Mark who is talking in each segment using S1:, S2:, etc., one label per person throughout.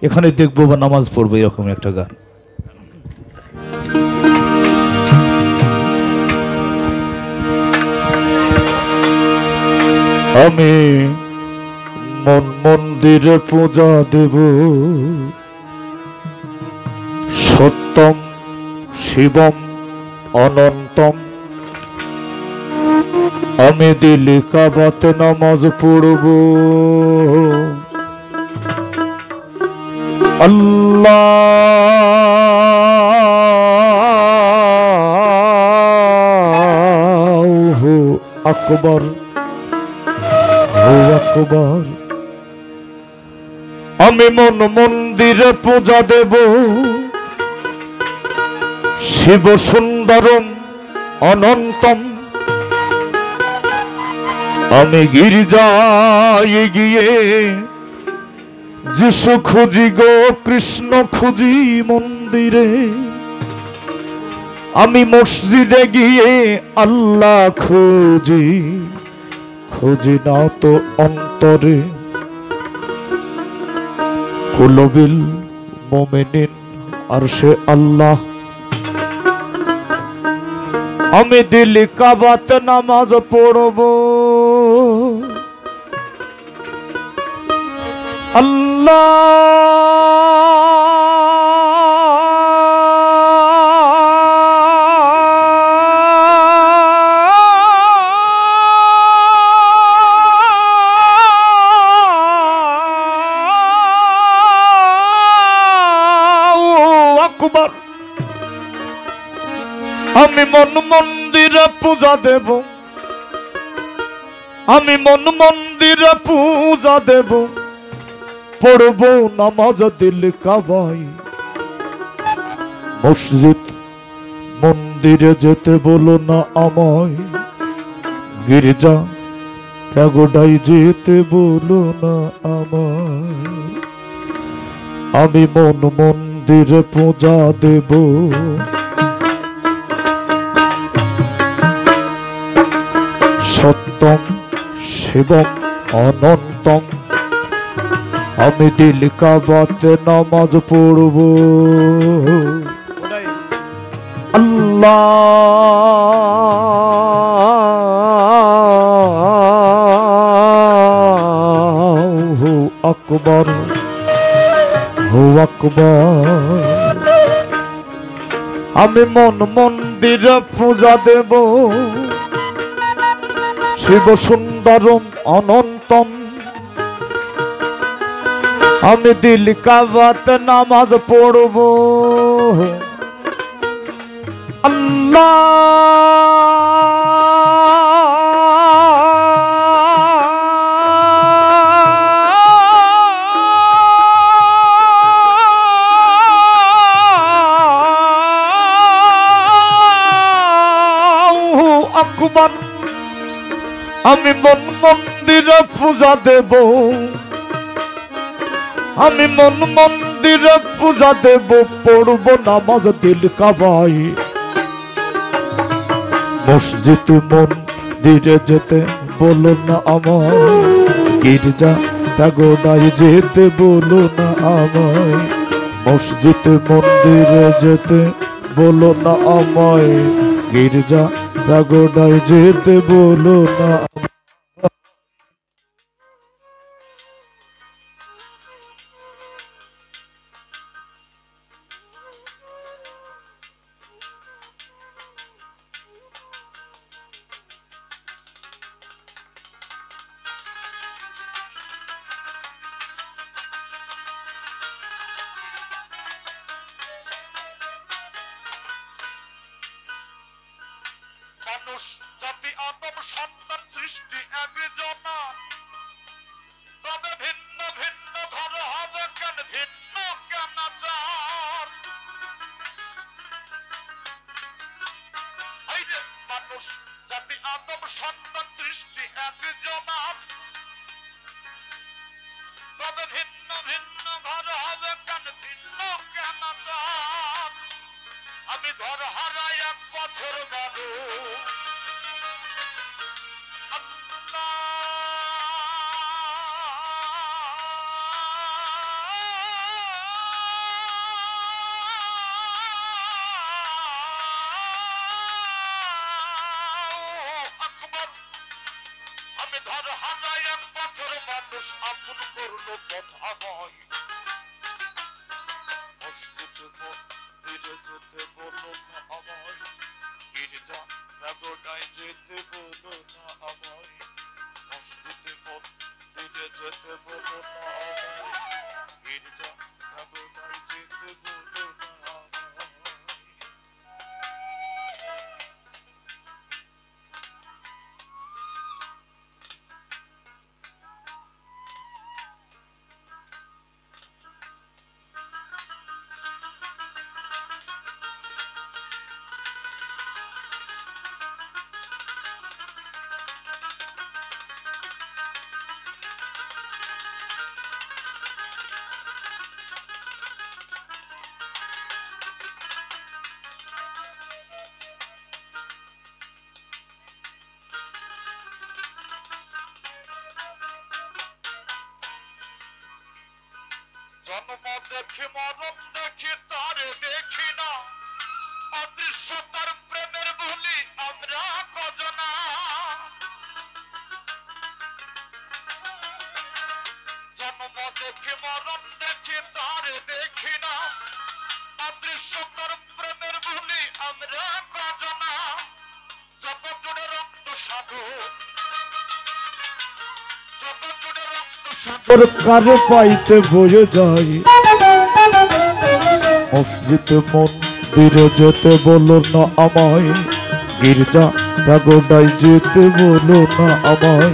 S1: এখানে দেখবো বা নামাজ পড়বো, এরকম একটা গান। আমি মন মন্দিরে পূজা দেব, সত্যম শিবম অনন্তম। আমি দিল্লি কাবাতে নামাজ পড়ব, আল্লাহু আকবার, আকবার। আমি মন মন্দিরে পূজা দেব, শিব সুন্দরম অনন্তম। আমি গির্জায় গিয়ে যিশু খুঁজি গো, কৃষ্ণ খুঁজি মন্দিরে। আমি মসজিদে গিয়ে আল্লাহ খুঁজি, খুঁজি না তো অন্তরে। কুলবিল মুমিনিন আরশে আল্লাহ। আমি দিল্লি কাবাতে নামাজ পড়ব, আল্লাহু আকবার। আমি মন মন্দিরে পূজা দেব, আমি মন মন্দিরে পূজা দেব, পড়ব নামাজ দিল্লি কাবায়। মসজিদ মন্দিরে যেতে বলো না আমায়, গির্জা প্যাগোডায় যেতে বলো না আমায়। আমি মন মন্দিরে পূজা দেব, সত্যম শিবম অনন্তম। আমি দিল্লি কাবাতে নামাজ পড়ব, আল্লাহু আকবার, আকবার। আমি মন মন্দিরে পূজা দেব, শিব সুন্দরম অনন্তম। আমি দিল্লি কাবাতে নামাজ পড়ব, আল্লাহু আকবার। আমি মন মন্দিরে পূজা দেব, আমি মন মন্দিরে পূজা দেব, পড়ব নামাজ দিল্লি কাবায়। মসজিদ মন্দিরে যেতে বলো না আমায়, গির্জা প্যাগোডায় যেতে বলো না আমায়। মসজিদ মন্দিরে যেতে বলো না আমায়, গির্জা প্যাগোডায় যেতে বলো না। মানুষ জাতি আদম সন্তান সৃষ্টি একজনা, তবে ভিন্ন ভিন্ন ঘর হবে কেন, ভিন্ন কেন চার। মানুষ জাতি আদম সন্তান সৃষ্টি একজনা, তবে ভিন্ন ভিন্ন ঘর হবে কেন, ভিন্ন কেন চার। আমি ঘর হারাই এক পথের মানুষ, দোষ আপন করলো কথাময় মসজিদে মন্দিরে যেতে বলো না আমায় গির্জা ঠাকুরায় যেতে বলো না আমায় মসজিদে মন্দিরে যেতে বলো না আমায় গির্জা ঠাকুরায় যেতে বলো না আমায় জন্ম দেখি মরণ দেখি তারে দেখি না অদৃশ্য তার প্রেমের বলি আমরা কজনা জন্ম দেখি মরণ দেখি তারে দেখি না অদৃশ্য তার প্রেমের বলি আমরা কজনা যত জুড়ে রক্ত সাগর যত জুড়ে রক্ত সাগর
S2: কারে পাইতে বয়ে যায় মসজিদে মন্দিরে যেতে বলো না আমায় গির্জা ঠাকুরায় যেতে বলো না আমায়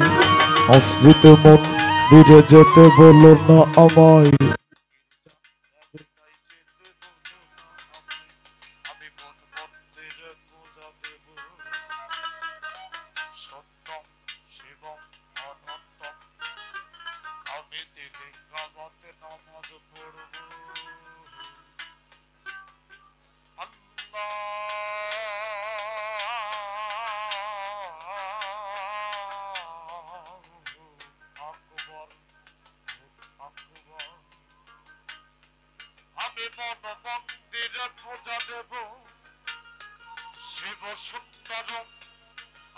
S2: মসজিদে মন্দিরে যেতে বলো না আমায়
S1: আমি মন মন্দিরে পূজা দেব সত্যম শিবম অনন্তম আমি দিলে কাবাতে নামাজ পড়ব আকবর আকবর আমি মন মন্দিরে পূজা দেব শিব সুন্দর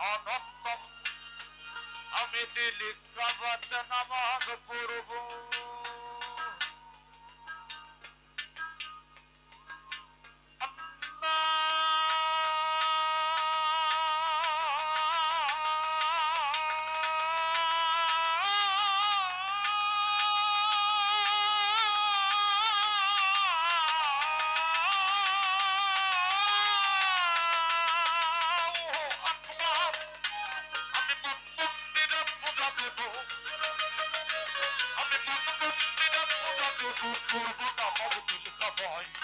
S1: অনন্তম আমি দিলি কাবাতে নামাজ পড়ব আমি মন মন্দিরে পূজা দেব করব নামাজ দিল কাবায়